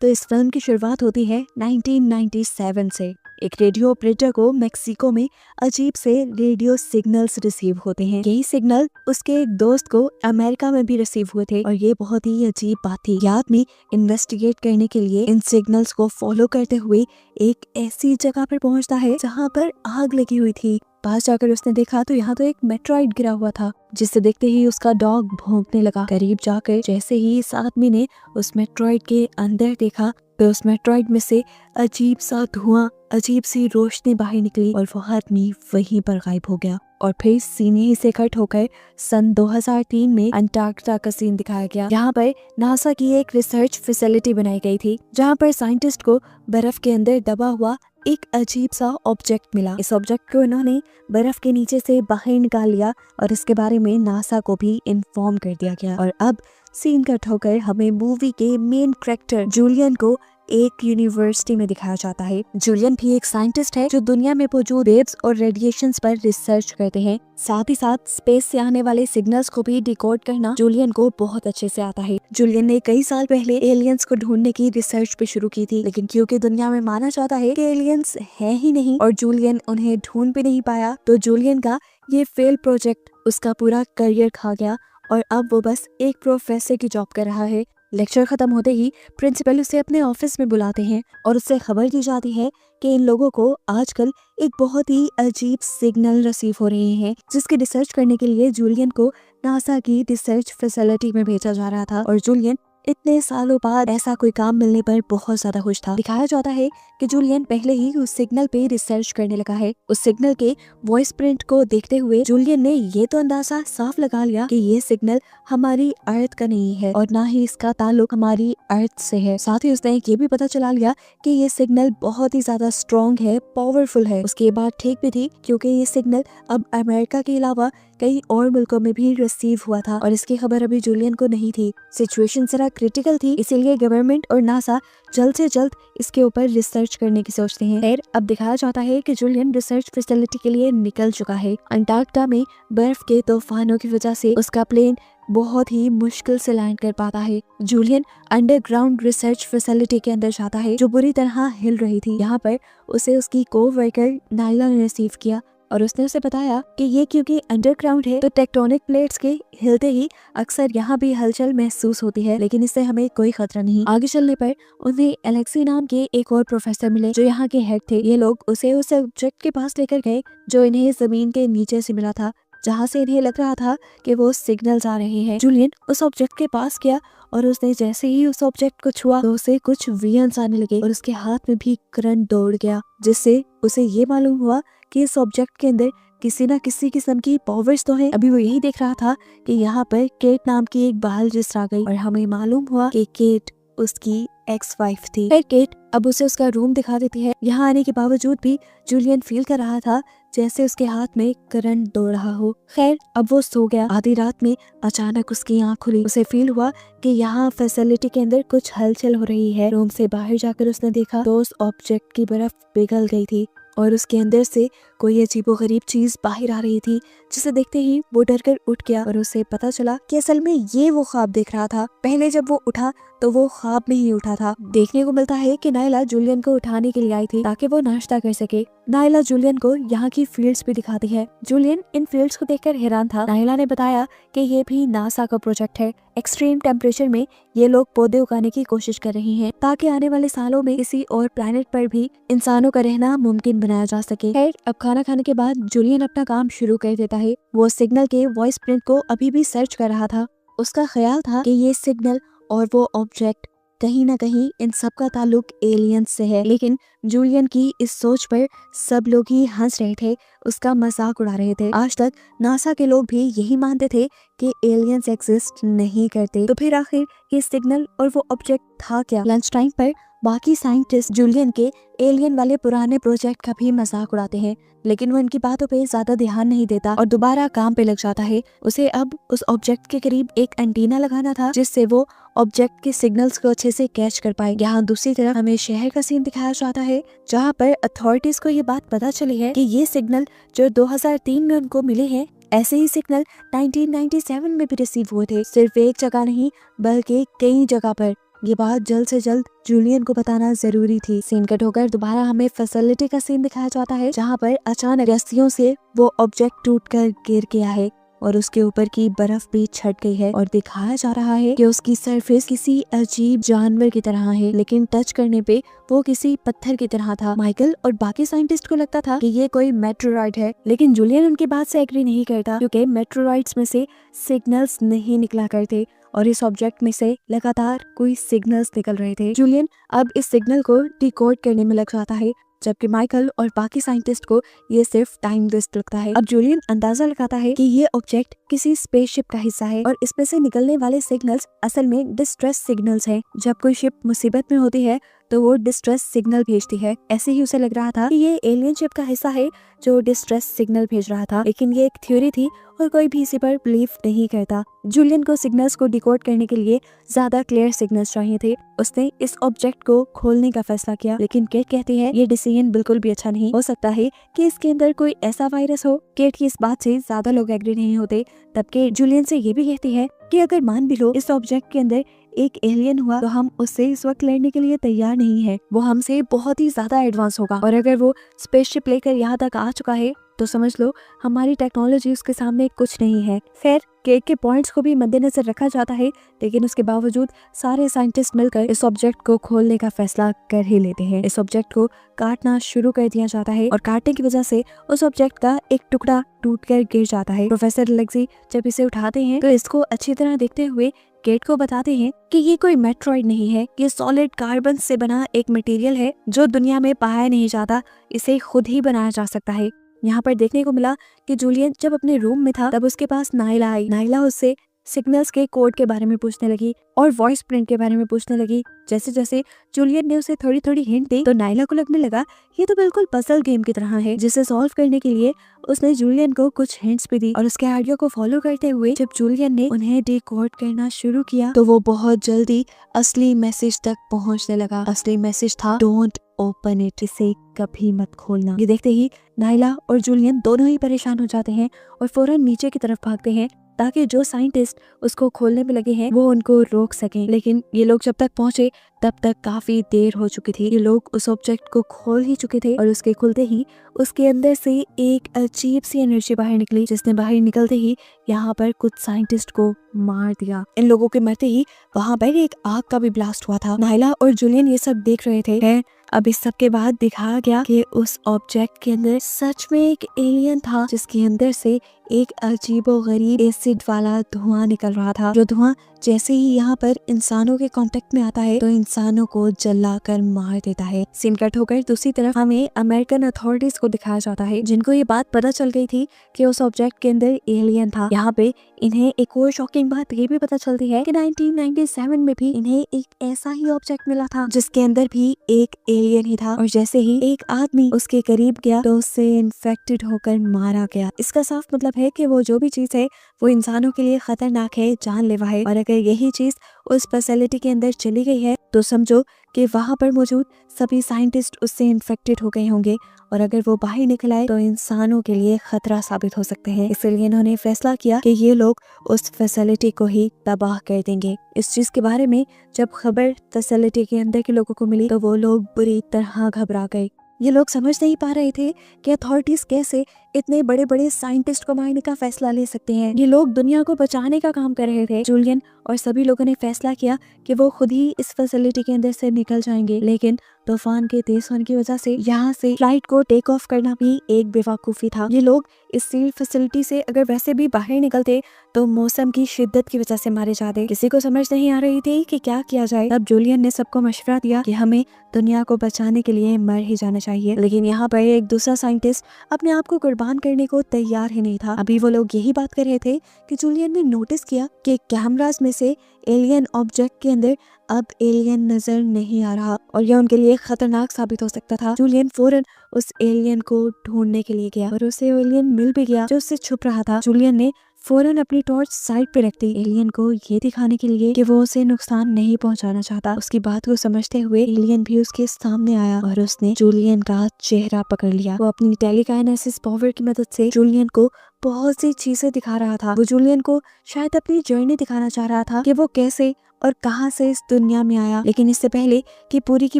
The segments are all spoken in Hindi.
तो इस फिल्म की शुरुआत होती है 1997 से। एक रेडियो ऑपरेटर को मेक्सिको में अजीब से रेडियो सिग्नल्स रिसीव होते हैं। यही सिग्नल उसके एक दोस्त को अमेरिका में भी रिसीव हुए थे और ये बहुत ही अजीब बात थी। ये आदमी इन्वेस्टिगेट करने के लिए इन सिग्नल्स को फॉलो करते हुए एक ऐसी जगह पर पहुंचता है जहां पर आग लगी हुई थी। पास जाकर उसने देखा तो यहाँ तो एक मेट्रॉइड गिरा हुआ था, जिसे देखते ही उसका डॉग भौंकने लगा। करीब जाकर जैसे ही इस आदमी ने उस मेट्रॉइड के अंदर देखा तो उस मेट्रॉइड में से अजीब सा धुआं, अजीब सी रोशनी बाहर निकली और वो आदमी वहीं पर गायब हो गया। और फिर सीन ही से कट होकर सन 2003 में अंटार्कटिका का सीन दिखाया गया। यहाँ पर नासा की एक रिसर्च फैसिलिटी बनाई गई थी जहाँ पर साइंटिस्ट को बर्फ के अंदर दबा हुआ एक अजीब सा ऑब्जेक्ट मिला। इस ऑब्जेक्ट को इन्होंने बर्फ के नीचे से बाहर निकाल लिया और इसके बारे में नासा को भी इन्फॉर्म कर दिया गया। और अब सीन कट होकर हमें मूवी के मेन कैरेक्टर जूलियन को एक यूनिवर्सिटी में दिखाया जाता है। जूलियन भी एक साइंटिस्ट है जो दुनिया में मौजूद वेव्स और रेडिएशंस पर रिसर्च करते हैं। साथ ही साथ स्पेस से आने वाले सिग्नल्स को भी डिकोड करना जूलियन को बहुत अच्छे से आता है। जूलियन ने कई साल पहले एलियंस को ढूंढने की रिसर्च भी शुरू की थी, लेकिन क्योंकि दुनिया में माना जाता है कि एलियंस है ही नहीं और जूलियन उन्हें ढूंढ भी नहीं पाया, तो जूलियन का ये फेल प्रोजेक्ट उसका पूरा करियर खा गया और अब वो बस एक प्रोफेसर की जॉब कर रहा है। लेक्चर खत्म होते ही प्रिंसिपल उसे अपने ऑफिस में बुलाते हैं और उससे खबर दी जाती है कि इन लोगों को आजकल एक बहुत ही अजीब सिग्नल रिसीव हो रहे हैं, जिसकी रिसर्च करने के लिए जूलियन को नासा की रिसर्च फैसिलिटी में भेजा जा रहा था। और जूलियन इतने सालों बाद ऐसा कोई काम मिलने पर बहुत ज्यादा खुश था। दिखाया जाता है कि जूलियन पहले ही उस सिग्नल पे रिसर्च करने लगा है। उस सिग्नल के वॉइस प्रिंट को देखते हुए जूलियन ने ये तो अंदाजा साफ लगा लिया कि ये सिग्नल हमारी अर्थ का नहीं है और ना ही इसका ताल्लुक हमारी अर्थ से है। साथ ही उसने ये भी पता चला लिया कि ये सिग्नल बहुत ही ज्यादा स्ट्रॉन्ग है, पावरफुल है। उसके बाद ठीक भी थी क्योंकि ये सिग्नल अब अमेरिका के अलावा कई और मुल्कों में भी रिसीव हुआ था और इसकी खबर अभी जूलियन को नहीं थी। सिचुएशन जरा क्रिटिकल थी, इसीलिए गवर्नमेंट और नासा जल्द से जल्द इसके ऊपर रिसर्च करने की सोचते हैं। खैर अब दिखाया जाता है कि जूलियन रिसर्च फैसिलिटी के लिए निकल चुका है। अंटार्कटिका में बर्फ के तूफानों की वजह से उसका प्लेन बहुत ही मुश्किल से लैंड कर पाता है। जूलियन अंडरग्राउंड रिसर्च फैसिलिटी के अंदर जाता है जो बुरी तरह हिल रही थी। यहाँ पर उसे उसकी को-वर्कर नाइला ने रिसीव किया और उसने उसे बताया कि ये क्योंकि अंडरग्राउंड है तो टेक्टोनिक प्लेट्स के हिलते ही अक्सर यहाँ भी हलचल महसूस होती है, लेकिन इससे हमें कोई खतरा नहीं। आगे चलने पर उन्हें एलेक्सी नाम के एक और प्रोफेसर मिले जो यहाँ के हेड थे। ये लोग उसे उस सब्जेक्ट के पास लेकर गए जो इन्हें जमीन के नीचे से मिला था, जहाँ से इन्हें लग रहा था कि वो सिग्नल्स आ रहे हैं। जूलियन उस ऑब्जेक्ट के पास गया और उसने जैसे ही उस ऑब्जेक्ट को छुआ तो उसे कुछ विजन्स आने लगे और उसके हाथ में भी करंट दौड़ गया, जिससे उसे ये मालूम हुआ कि इस ऑब्जेक्ट के अंदर किसी न किसी किस्म की पावर्स तो है। अभी वो यही देख रहा था कि यहाँ पर केट नाम की एक बायोलॉजिस्ट आ गई और हमें मालूम हुआ कि केट उसकी एक्स वाइफ थी। फिर केट अब उसे उसका रूम दिखा देती है। यहाँ आने के बावजूद भी जूलियन फील कर रहा था जैसे उसके हाथ में करंट दौड़ रहा हो। खैर अब वो सो गया। आधी रात में अचानक उसकी आंख खुली। उसे फील हुआ कि यहाँ फैसिलिटी के अंदर कुछ हलचल हो रही है। रूम से बाहर जाकर उसने देखा तो उस ऑब्जेक्ट की बर्फ पिघल गई थी और उसके अंदर से कोई अजीबोगरीब चीज बाहर आ रही थी, जिसे देखते ही वो डरकर उठ गया और उसे पता चला कि असल में ये वो ख्वाब देख रहा था। पहले जब वो उठा तो वो ख्वाब में ही उठा था। देखने को मिलता है कि नाइला जूलियन को उठाने के लिए आई थी ताकि वो नाश्ता कर सके। नाइला जूलियन को यहाँ की फील्ड्स भी दिखाती है। जूलियन इन फील्ड्स को देखकर हैरान था। नाइला ने बताया कि ये भी नासा का प्रोजेक्ट है। एक्सट्रीम टेम्परेचर में ये लोग पौधे उगाने की कोशिश कर रहे हैं ताकि आने वाले सालों में किसी और प्लेनेट पर भी इंसानों का रहना मुमकिन बनाया जा सके। खैर अब खाना खाने के बाद जूलियन अपना काम शुरू कर देता है। वो सिग्नल के वॉइस प्रिंट को अभी भी सर्च कर रहा था। उसका ख्याल था कि ये सिग्नल और वो ऑब्जेक्ट कहीं ना कहीं इन सब का ताल्लुक एलियंस से है, लेकिन जूलियन की इस सोच पर सब लोग ही हंस रहे थे, उसका मजाक उड़ा रहे थे। आज तक नासा के लोग भी यही मानते थे कि एलियंस एग्जिस्ट नहीं करते। तो फिर आखिर ये सिग्नल और वो ऑब्जेक्ट था क्या? लंच टाइम पर बाकी साइंटिस्ट जूलियन के एलियन वाले पुराने प्रोजेक्ट का भी मजाक उड़ाते हैं, लेकिन वो इनकी बातों पे ज्यादा ध्यान नहीं देता और दोबारा काम पे लग जाता है। उसे अब उस ऑब्जेक्ट के करीब एक एंटीना लगाना था जिससे वो ऑब्जेक्ट के सिग्नल्स को अच्छे से कैच कर पाए। यहाँ दूसरी तरफ हमें शहर का सीन दिखाया जाता है जहाँ पर अथॉरिटीज को ये बात पता चली है कि ये सिग्नल जो 2003 में उनको मिले हैं, ऐसे ही सिग्नल 1997 में भी रिसीव हुए थे। सिर्फ एक जगह नहीं बल्कि कई जगह पर। ये बात जल्द से जल्द जूलियन को बताना जरूरी थी। सीन कट होकर दोबारा हमें फैसिलिटी का सीन दिखाया जाता है, जहाँ पर अचानक रस्सियों से वो ऑब्जेक्ट टूटकर गिर गया है और उसके ऊपर की बर्फ भी छट गई है और दिखाया जा रहा है कि उसकी सरफेस किसी अजीब जानवर की तरह है, लेकिन टच करने पे वो किसी पत्थर की तरह था। माइकल और बाकी साइंटिस्ट को लगता था कि ये कोई मेट्रोराइड है, लेकिन जूलियन उनकी बात से एग्री नहीं करता, क्योंकि मेट्रोराइड्स में से सिग्नल्स नहीं निकला करते और इस ऑब्जेक्ट में से लगातार कोई सिग्नल्स निकल रहे थे। जूलियन अब इस सिग्नल को डिकोड करने में लग जाता है, जबकि माइकल और बाकी साइंटिस्ट को ये सिर्फ टाइम वेस्ट लगता है। अब जूलियन अंदाजा लगाता है कि ये ऑब्जेक्ट किसी स्पेसशिप का हिस्सा है और इसमें से निकलने वाले सिग्नल्स असल में डिस्ट्रेस सिग्नल्स हैं। जब कोई शिप मुसीबत में होती है तो वो डिस्ट्रेस सिग्नल भेजती है। ऐसे ही उसे लग रहा था कि ये एलियन शिप का हिस्सा है जो डिस्ट्रेस सिग्नल भेज रहा था, लेकिन ये एक थ्योरी थी और कोई भी इसी पर बिलीव नहीं करता। जूलियन को सिग्नल्स को डिकोड करने के लिए ज्यादा क्लियर सिग्नल्स चाहिए थे। उसने इस ऑब्जेक्ट को खोलने का फैसला किया, लेकिन केट कहती है ये डिसीजन बिल्कुल भी अच्छा नहीं हो सकता है कि इसके अंदर कोई ऐसा वायरस हो। केट की इस बात से ज्यादा लोग एग्री नहीं होते। तब केट जूलियन से ये भी कहती है कि अगर मान भी लो इस ऑब्जेक्ट के अंदर एक एलियन हुआ तो हम उससे इस वक्त लड़ने के लिए तैयार नहीं है। वो हमसे बहुत ही ज्यादा एडवांस होगा और अगर वो स्पेसशिप लेकर यहाँ तक आ चुका है तो समझ लो हमारी टेक्नोलॉजी उसके सामने कुछ नहीं है। खैर केट के पॉइंट्स को भी मद्देनजर रखा जाता है, लेकिन उसके बावजूद सारे साइंटिस्ट मिलकर इस ऑब्जेक्ट को खोलने का फैसला कर ही लेते हैं। इस ऑब्जेक्ट को काटना शुरू कर दिया जाता है और काटने की वजह से उस ऑब्जेक्ट का एक टुकड़ा टूटकर गिर जाता है। प्रोफेसर लेग्जी जब इसे उठाते हैं तो इसको अच्छी तरह देखते हुए केट को बताते हैं कि ये कोई मेट्रॉइड नहीं है, ये सॉलिड कार्बन से बना एक मटेरियल है जो दुनिया में पाया नहीं जाता, इसे खुद ही बनाया जा सकता है। यहाँ पर देखने को मिला कि जूलियन जब अपने रूम में था तब उसके पास नाइला आई। नाइला उससे सिग्नल्स के कोड के बारे में पूछने लगी और वॉइस प्रिंट के बारे में पूछने लगी। जैसे जैसे जूलियन ने उसे थोड़ी थोड़ी हिंट दी तो नाइला को लगने लगा ये तो बिल्कुल पजल गेम की तरह है, जिसे सॉल्व करने के लिए उसने जूलियन को कुछ हिंट्स भी दी और उसके आइडिया को फॉलो करते हुए जब जूलियन ने उन्हें डिकोड करना शुरू किया तो वो बहुत जल्दी असली मैसेज तक पहुंचने लगा। असली मैसेज था डोंट ओपन इट, इसे कभी मत खोलना। ये देखते ही नाइला और जूलियन दोनों ही परेशान हो जाते हैं और फौरन नीचे की तरफ भागते हैं ताकि जो साइंटिस्ट उसको खोलने में लगे हैं वो उनको रोक सकें। लेकिन ये लोग जब तक पहुंचे तब तक काफी देर हो चुकी थी। ये लोग उस ऑब्जेक्ट को खोल ही चुके थे और उसके खुलते ही उसके अंदर से एक अजीब सी एनर्जी बाहर निकली, जिसने बाहर निकलते ही यहाँ पर कुछ साइंटिस्ट को मार दिया। इन लोगों के मरते ही वहाँ पर एक आग का भी ब्लास्ट हुआ था। नाइला और जूलियन ये सब देख रहे थे। अब इस सब के बाद दिखाया गया कि उस ऑब्जेक्ट के अंदर सच में एक एलियन था, जिसके अंदर से एक अजीबोगरीब एसिड वाला धुआं निकल रहा था, जो धुआं जैसे ही यहाँ पर इंसानों के कांटेक्ट में आता है तो इंसानों को जलाकर मार देता है। सीन कट होकर दूसरी तरफ हमें अमेरिकन अथॉरिटीज को दिखाया जाता है, जिनको ये बात पता चल गई थी कि उस ऑब्जेक्ट के अंदर एलियन था। यहाँ पे इन्हें एक और शॉकिंग बात ये भी पता चलती है कि 1997 में भी इन्हें एक ऐसा ही ऑब्जेक्ट मिला था जिसके अंदर भी एक एलियन ही था और जैसे ही एक आदमी उसके करीब गया तो उससे इन्फेक्टेड होकर मारा गया। इसका साफ मतलब है कि वो जो भी चीज है वो इंसानों के लिए खतरनाक है, जानलेवा है और अगर यही चीज उस फैसिलिटी के अंदर चली गई है तो समझो कि वहाँ पर मौजूद सभी साइंटिस्ट उससे इन्फेक्टेड हो गए होंगे और अगर वो बाहर निकल आए तो इंसानों के लिए खतरा साबित हो सकते हैं। इसलिए इन्होंने फैसला किया कि ये लोग उस फैसिलिटी को ही तबाह कर देंगे। इस चीज के बारे में जब खबर फैसिलिटी के अंदर के लोगों को मिली तो वो लोग बुरी तरह घबरा गए। ये लोग समझ नहीं पा रहे थे कि अथॉरिटीज कैसे इतने बड़े बड़े साइंटिस्ट को मारने का फैसला ले सकते हैं। ये लोग दुनिया को बचाने का काम कर रहे थे। जूलियन और सभी लोगों ने फैसला किया कि वो खुद ही इस फैसिलिटी के अंदर से निकल जाएंगे, लेकिन तूफान के तेज होने की वजह से यहाँ से फ्लाइट को टेक ऑफ करना भी एक बेवकूफ़ी था। ये लोग इस सील फैसिलिटी से अगर वैसे भी बाहर निकलते तो मौसम की शिद्दत की वजह से मारे जाते। किसी को समझ नहीं आ रही थी कि क्या किया जाए। तब जूलियन ने सबको मशवरा दिया कि हमें दुनिया को बचाने के लिए मर ही जाना चाहिए, लेकिन यहाँ पर एक दूसरा साइंटिस्ट अपने आप को कुर्बान करने को तैयार ही नहीं था। अभी वो लोग यही बात कर रहे थे कि जूलियन ने नोटिस किया कि कैमरास में से एलियन ऑब्जेक्ट के अंदर अब एलियन नजर नहीं आ रहा और यह उनके लिए खतरनाक साबित हो सकता था। जूलियन फौरन उस एलियन को ढूंढने के लिए गया और उसे एलियन मिल भी गया जो उससे छुप रहा था। जूलियन ने फौरन अपनी टॉर्च साइड पे रख दी, एलियन को ये दिखाने के लिए कि वो उसे नुकसान नहीं पहुंचाना चाहता। उसकी बात को समझते हुए एलियन भी उसके सामने आया और उसने जूलियन का चेहरा पकड़ लिया। वो अपनी टेलीकाइनेसिस पावर की मदद से जूलियन को बहुत सी चीजें दिखा रहा था। वो जूलियन को शायद अपनी जर्नी दिखाना चाह रहा था कि वो कैसे और कहां से इस दुनिया में आया। लेकिन इससे पहले कि पूरी की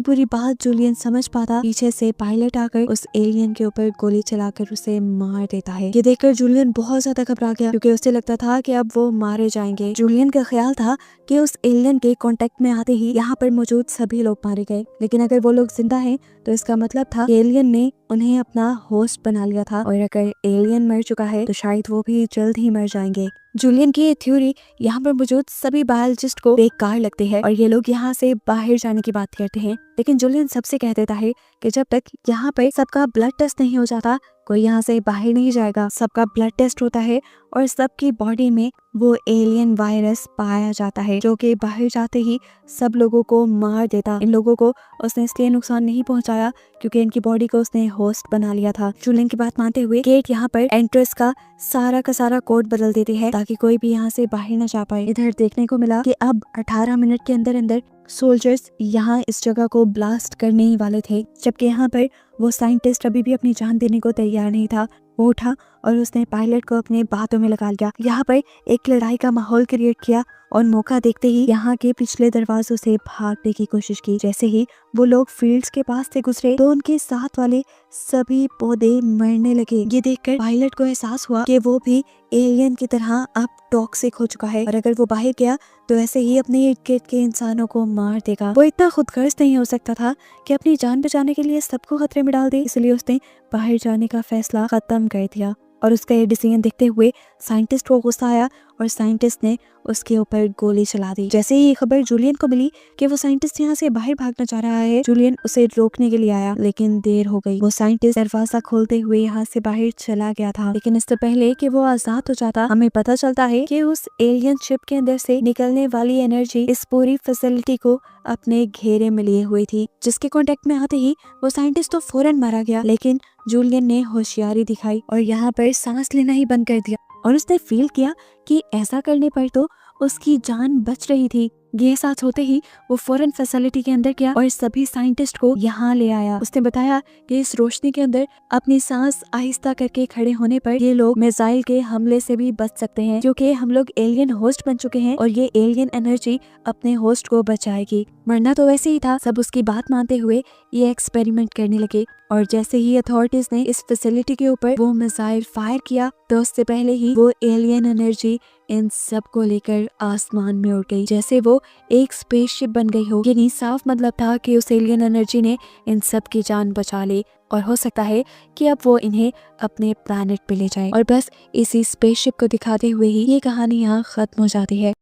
पूरी बात जूलियन समझ पाता, पीछे से पायलट आकर उस एलियन के ऊपर गोली चलाकर उसे मार देता है। ये देखकर जूलियन बहुत ज्यादा घबरा गया, क्योंकि उसे लगता था कि अब वो मारे जाएंगे। जूलियन का ख्याल था कि उस एलियन के कांटेक्ट में आते ही यहाँ पर मौजूद सभी लोग मारे गए, लेकिन अगर वो लोग जिंदा हैं तो इसका मतलब था एलियन ने उन्हें अपना होस्ट बना लिया था, और अगर एलियन मर चुका है तो शायद वो भी जल्द ही मर जाएंगे। जूलियन की ये थ्योरी यहाँ पर मौजूद सभी बायोलॉजिस्ट को बेकार लगती है और ये लोग यहाँ से बाहर जाने की बात करते हैं। लेकिन जूलियन सबसे कह देता है कि जब तक यहाँ पर सबका ब्लड टेस्ट नहीं हो जाता कोई यहाँ से बाहर नहीं जाएगा। सबका ब्लड टेस्ट होता है और सबकी बॉडी में वो एलियन वायरस पाया जाता है, जो कि बाहर जाते ही सब लोगों को मार देता। इन लोगों को उसने इसलिए नुकसान नहीं पहुंचाया क्योंकि इनकी बॉडी को उसने होस्ट बना लिया था। जूलियन की बात मानते हुए केट यहाँ पर एंट्रेंस का सारा कोड बदल देती है ताकि कोई भी यहाँ से बाहर न जा पाए। इधर देखने को मिला कि अब 18 मिनट के अंदर अंदर सोल्जर्स यहाँ इस जगह को ब्लास्ट करने ही वाले थे, जबकि यहाँ पर वो साइंटिस्ट अभी भी अपनी जान देने को तैयार नहीं था। वो उठा और उसने पायलट को अपने बातों में लगा लिया। यहाँ पर एक लड़ाई का माहौल क्रिएट किया और मौका देखते ही यहाँ के पिछले दरवाजों से भागने की कोशिश की। जैसे ही वो लोग फील्ड्स के पास से गुजरे तो उनके साथ वाले सभी पौधे मरने लगे। ये देखकर पायलट को एहसास हुआ कि वो भी एलियन की तरह अब टॉक्सिक हो चुका है और अगर वो बाहर गया तो ऐसे ही अपने इर्द गिर्द के इंसानों को मार देगा। वो इतना खुदगर्ज नहीं हो सकता था कि अपनी जान बचाने के लिए सबको खतरे में डाल दे, इसलिए उसने बाहर जाने का फैसला खत्म कर दिया। और उसका ये डिसीजन देखते हुए साइंटिस्ट को गुस्सा आया और साइंटिस्ट ने उसके ऊपर गोली चला दी। जैसे ही ये खबर जूलियन को मिली कि वो साइंटिस्ट यहाँ से बाहर भागना चाह रहा है, जूलियन उसे रोकने के लिए आया, लेकिन देर हो गई। वो साइंटिस्ट दरवाजा खोलते हुए यहाँ से बाहर चला गया था, लेकिन इससे पहले कि वो आजाद हो जाता हमें पता चलता है कि उस एलियन शिप के अंदर से निकलने वाली एनर्जी इस पूरी फैसिलिटी को अपने घेरे में लिए हुई थी, जिसके कांटेक्ट में आते ही वो साइंटिस्ट तो फौरन मारा गया। लेकिन जूलियन ने होशियारी दिखाई और यहाँ पर सांस लेना ही बंद कर दिया और उसने फील किया कि ऐसा करने पर तो उसकी जान बच रही थी। ये एहसास होते ही वो फौरन फैसिलिटी के अंदर गया और सभी साइंटिस्ट को यहाँ ले आया। उसने बताया कि इस रोशनी के अंदर अपनी सांस आहिस्ता करके खड़े होने पर ये लोग मिसाइल के हमले से भी बच सकते हैं, क्योंकि हम लोग एलियन होस्ट बन चुके हैं और ये एलियन एनर्जी अपने होस्ट को बचाएगी। मरना तो वैसे ही था। सब उसकी बात मानते हुए ये एक्सपेरिमेंट करने लगे और जैसे ही अथॉरिटीज ने इस फैसिलिटी के ऊपर वो मिसाइल फायर किया तो उससे पहले ही वो एलियन एनर्जी इन सब को लेकर आसमान में उड़ गई, जैसे वो एक स्पेसशिप बन गई हो। यानी साफ मतलब था कि उस एलियन एनर्जी ने इन सब की जान बचा ली और हो सकता है कि अब वो इन्हें अपने प्लैनेट पे ले जाए। और बस इसी स्पेसशिप को दिखाते हुए ही ये कहानी यहाँ खत्म हो जाती है।